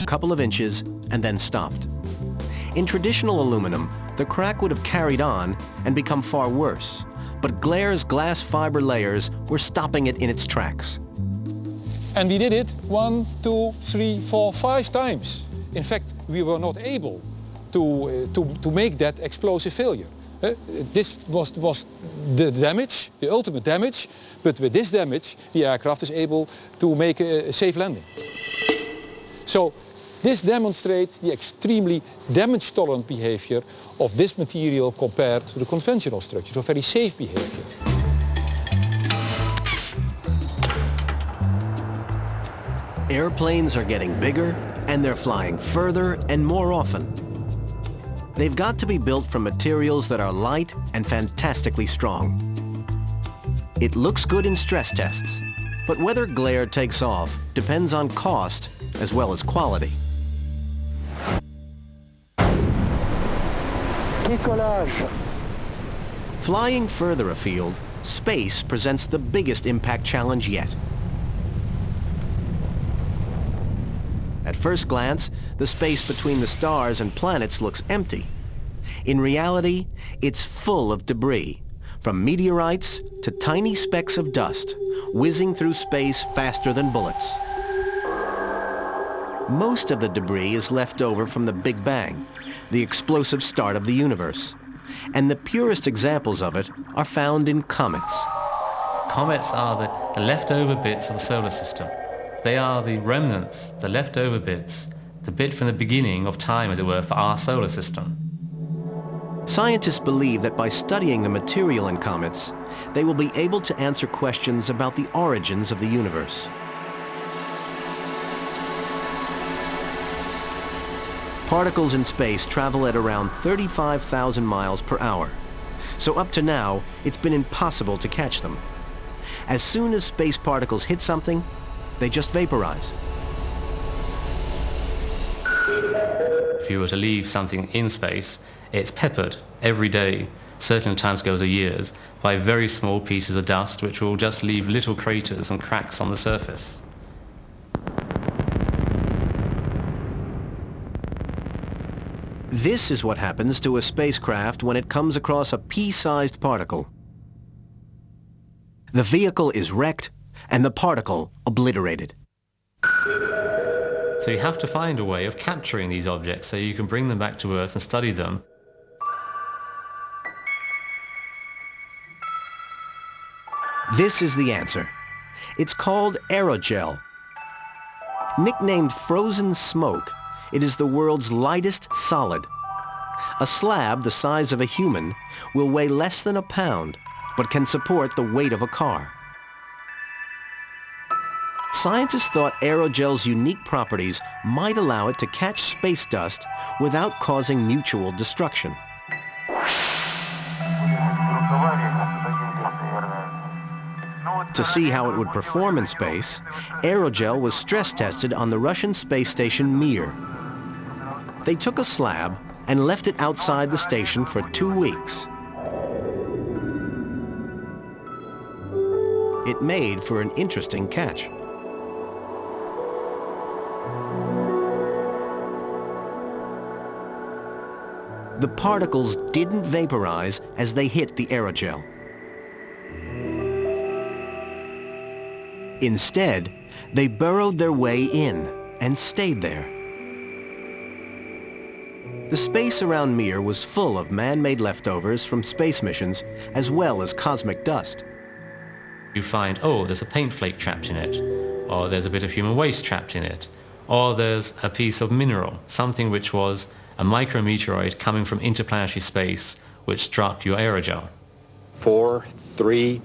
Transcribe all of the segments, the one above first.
couple of inches and then stopped. In traditional aluminum, the crack would have carried on and become far worse, but Glaire's glass fiber layers were stopping it in its tracks. And we did it 1, 2, 3, 4, 5 times. In fact, we were not able to make that explosive failure. This was the damage, the ultimate damage, but with this damage, the aircraft is able to make a safe landing. So this demonstrates the extremely damage-tolerant behavior of this material compared to the conventional structure, so very safe behavior. Airplanes are getting bigger, and they're flying further and more often. They've got to be built from materials that are light and fantastically strong. It looks good in stress tests, but whether Glaire takes off depends on cost as well as quality. Décollage. Flying further afield, space presents the biggest impact challenge yet. At first glance, the space between the stars and planets looks empty. In reality, it's full of debris, from meteorites to tiny specks of dust, whizzing through space faster than bullets. Most of the debris is left over from the Big Bang, the explosive start of the universe. And the purest examples of it are found in comets. Comets are the leftover bits of the solar system. They are the remnants, the leftover bits, the bit from the beginning of time, as it were, for our solar system. Scientists believe that by studying the material in comets, they will be able to answer questions about the origins of the universe. Particles in space travel at around 35,000 miles per hour. So up to now, it's been impossible to catch them. As soon as space particles hit something, they just vaporize. If you were to leave something in space, it's peppered every day, certain timescales of years, by very small pieces of dust which will just leave little craters and cracks on the surface. This is what happens to a spacecraft when it comes across a pea-sized particle. The vehicle is wrecked and the particle obliterated. So you have to find a way of capturing these objects so you can bring them back to Earth and study them. This is the answer. It's called Aerogel. Nicknamed frozen smoke, it is the world's lightest solid. A slab the size of a human will weigh less than a pound, but can support the weight of a car. Scientists thought Aerogel's unique properties might allow it to catch space dust without causing mutual destruction. To see how it would perform in space, Aerogel was stress tested on the Russian space station Mir. They took a slab and left it outside the station for 2 weeks. It made for an interesting catch. The particles didn't vaporize as they hit the aerogel. Instead, they burrowed their way in and stayed there. The space around Mir was full of man-made leftovers from space missions as well as cosmic dust. You find, oh, there's a paint flake trapped in it, or there's a bit of human waste trapped in it, or there's a piece of mineral, something which was a micrometeoroid coming from interplanetary space which struck your aerogel. 4, 3,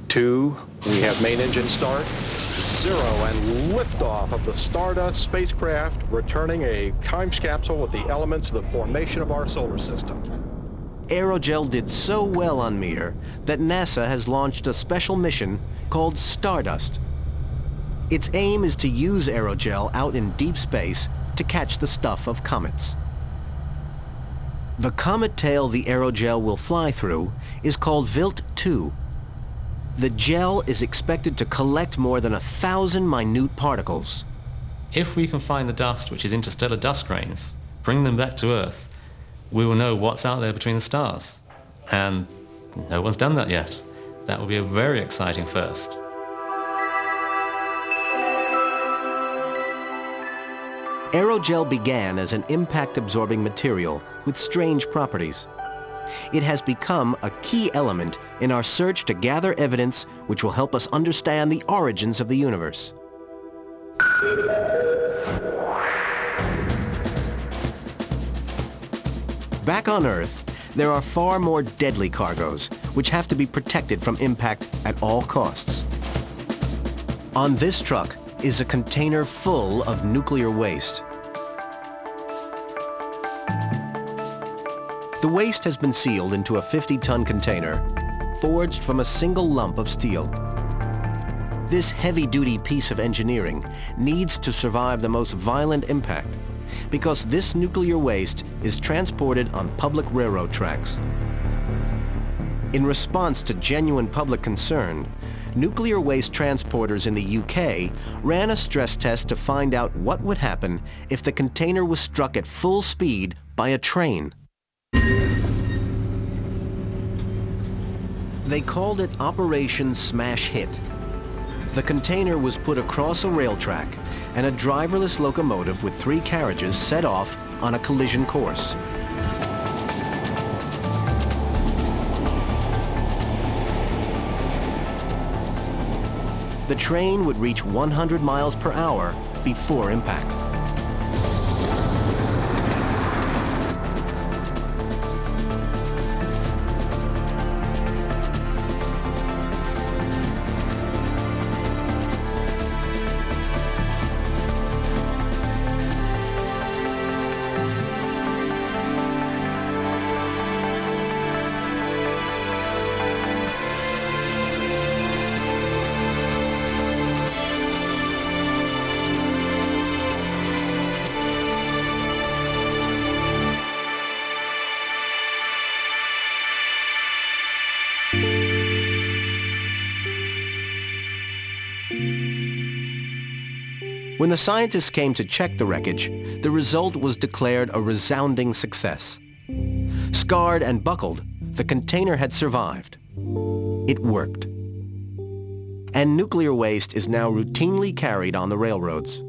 2, we have main engine start, 0, and liftoff of the Stardust spacecraft, returning a time capsule with the elements of the formation of our solar system. Aerogel did so well on Mir that NASA has launched a special mission called Stardust. Its aim is to use aerogel out in deep space to catch the stuff of comets. The comet tail the aerogel will fly through is called Wild 2. The gel is expected to collect more than 1,000 minute particles. If we can find the dust which is interstellar dust grains, bring them back to Earth, we will know what's out there between the stars. And no one's done that yet. That will be a very exciting first. Aerogel began as an impact-absorbing material with strange properties. It has become a key element in our search to gather evidence which will help us understand the origins of the universe. Back on Earth, there are far more deadly cargoes which have to be protected from impact at all costs. On this truck is a container full of nuclear waste. The waste has been sealed into a 50-ton container, forged from a single lump of steel. This heavy-duty piece of engineering needs to survive the most violent impact because this nuclear waste is transported on public railroad tracks. In response to genuine public concern, nuclear waste transporters in the UK ran a stress test to find out what would happen if the container was struck at full speed by a train. They called it Operation Smash Hit. The container was put across a rail track and a driverless locomotive with 3 carriages set off on a collision course. The train would reach 100 miles per hour before impact. When the scientists came to check the wreckage, the result was declared a resounding success. Scarred and buckled, the container had survived. It worked. And nuclear waste is now routinely carried on the railroads.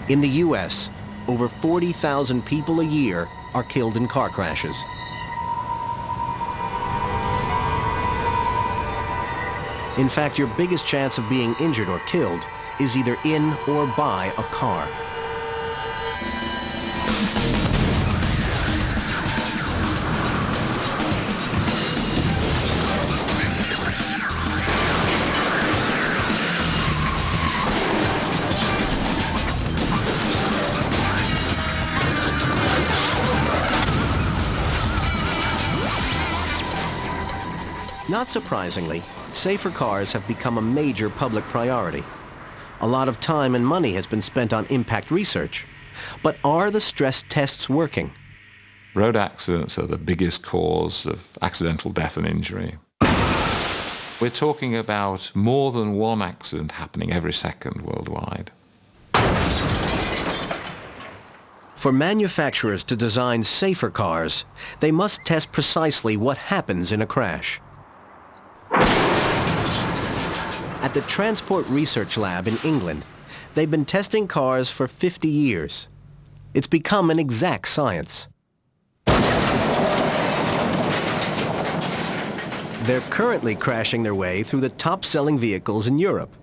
In the U.S., over 40,000 people a year are killed in car crashes. In fact, your biggest chance of being injured or killed is either in or by a car. Not surprisingly, safer cars have become a major public priority. A lot of time and money has been spent on impact research. But are the stress tests working? Road accidents are the biggest cause of accidental death and injury. We're talking about more than one accident happening every second worldwide. For manufacturers to design safer cars, they must test precisely what happens in a crash. At the Transport Research Lab in England, they've been testing cars for 50 years. It's become an exact science. They're currently crashing their way through the top-selling vehicles in Europe.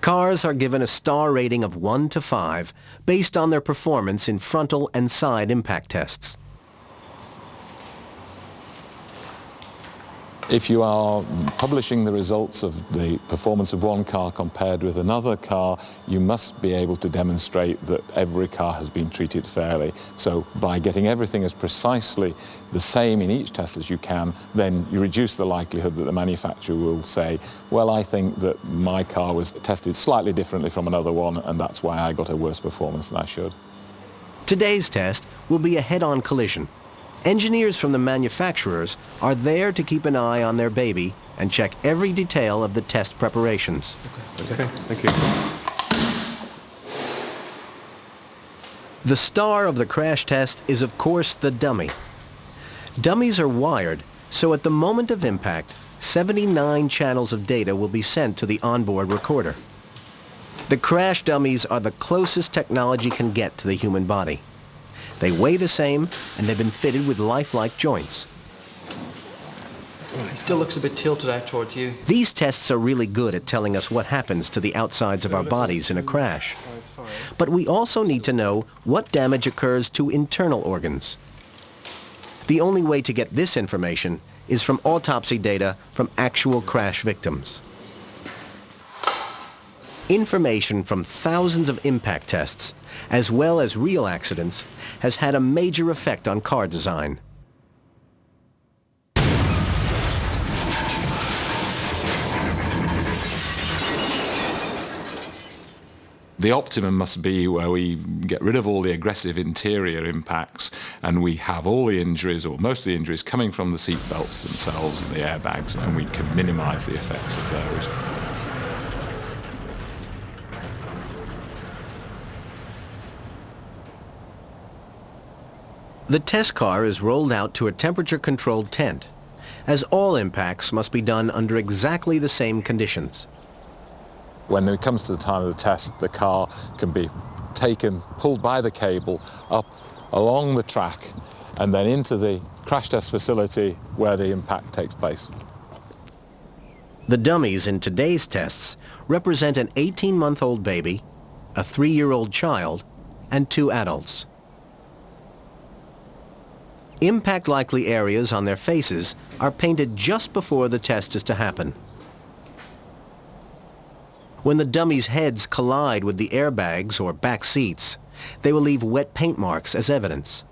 Cars are given a star rating of 1 to 5 based on their performance in frontal and side impact tests. If you are publishing the results of the performance of one car compared with another car, you must be able to demonstrate that every car has been treated fairly. So by getting everything as precisely the same in each test as you can, then you reduce the likelihood that the manufacturer will say, well, I think that my car was tested slightly differently from another one, and that's why I got a worse performance than I should. Today's test will be a head-on collision. Engineers from the manufacturers are there to keep an eye on their baby and check every detail of the test preparations. Okay, thank you. The star of the crash test is, of course, the dummy. Dummies are wired, so at the moment of impact, 79 channels of data will be sent to the onboard recorder. The crash dummies are the closest technology can get to the human body. They weigh the same, and they've been fitted with lifelike joints. He still looks a bit tilted out towards you. These tests are really good at telling us what happens to the outsides of our bodies in a crash. But we also need to know what damage occurs to internal organs. The only way to get this information is from autopsy data from actual crash victims. Information from thousands of impact tests, as well as real accidents, has had a major effect on car design. The optimum must be where we get rid of all the aggressive interior impacts and we have all the injuries, or most of the injuries, coming from the seat belts themselves and the airbags, and we can minimize the effects of those. The test car is rolled out to a temperature-controlled tent, as all impacts must be done under exactly the same conditions. When it comes to the time of the test, the car can be taken, pulled by the cable, up along the track, and then into the crash test facility where the impact takes place. The dummies in today's tests represent an 18-month-old baby, a 3-year-old child, and 2 adults. Impact-likely areas on their faces are painted just before the test is to happen. When the dummies' heads collide with the airbags or back seats, they will leave wet paint marks as evidence.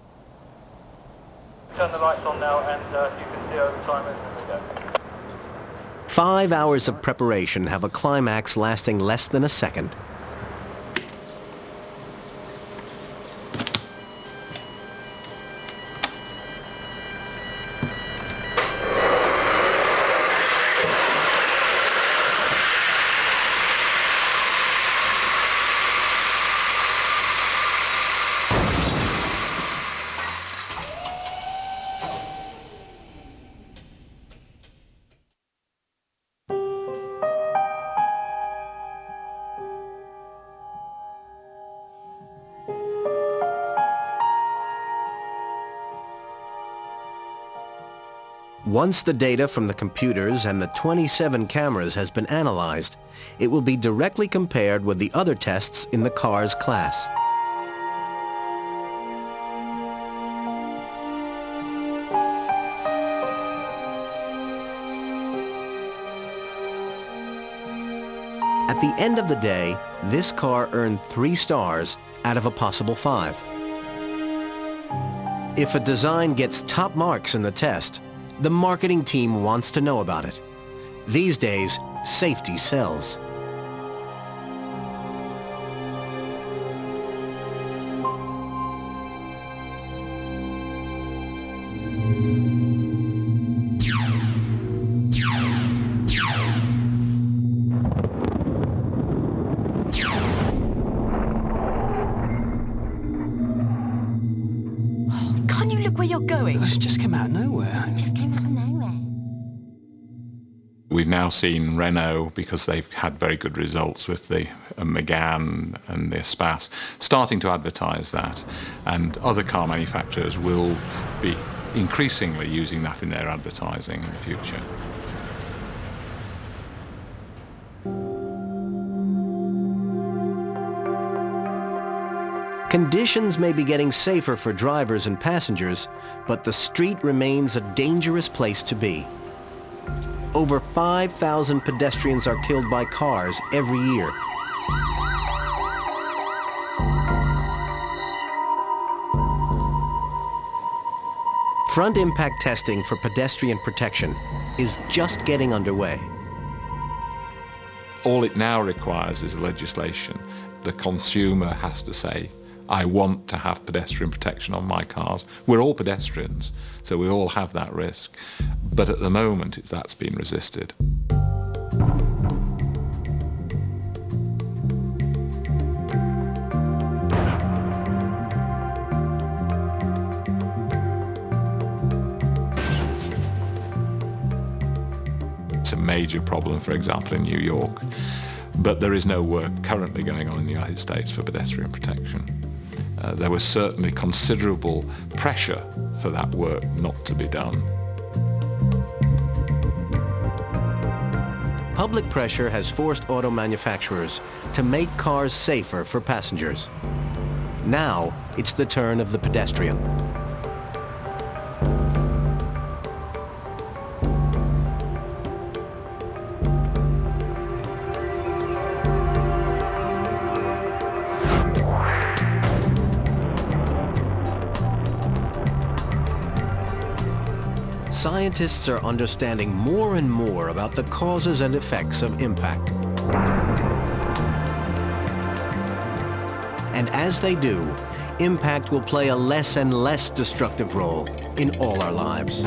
Turn the lights on now, and you can see over time as we go. 5 hours of preparation have a climax lasting less than a second. Once the data from the computers and the 27 cameras has been analyzed, it will be directly compared with the other tests in the car's class. At the end of the day, this car earned 3 stars out of a possible 5. If a design gets top marks in the test, the marketing team wants to know about it. These days, safety sells. Can't you look where you're going? It's just come out of nowhere. Just came out of nowhere. We've now seen Renault, because they've had very good results with the Megane and the Espace, starting to advertise that, and other car manufacturers will be increasingly using that in their advertising in the future. Conditions may be getting safer for drivers and passengers, but the street remains a dangerous place to be. Over 5,000 pedestrians are killed by cars every year. Front impact testing for pedestrian protection is just getting underway. All it now requires is legislation. The consumer has to say, I want to have pedestrian protection on my cars. We're all pedestrians, so we all have that risk. But at the moment, that's been resisted. It's a major problem, for example, in New York. But there is no work currently going on in the United States for pedestrian protection. There was certainly considerable pressure for that work not to be done. Public pressure has forced auto manufacturers to make cars safer for passengers. Now, it's the turn of the pedestrian. Scientists are understanding more and more about the causes and effects of impact. And as they do, impact will play a less and less destructive role in all our lives.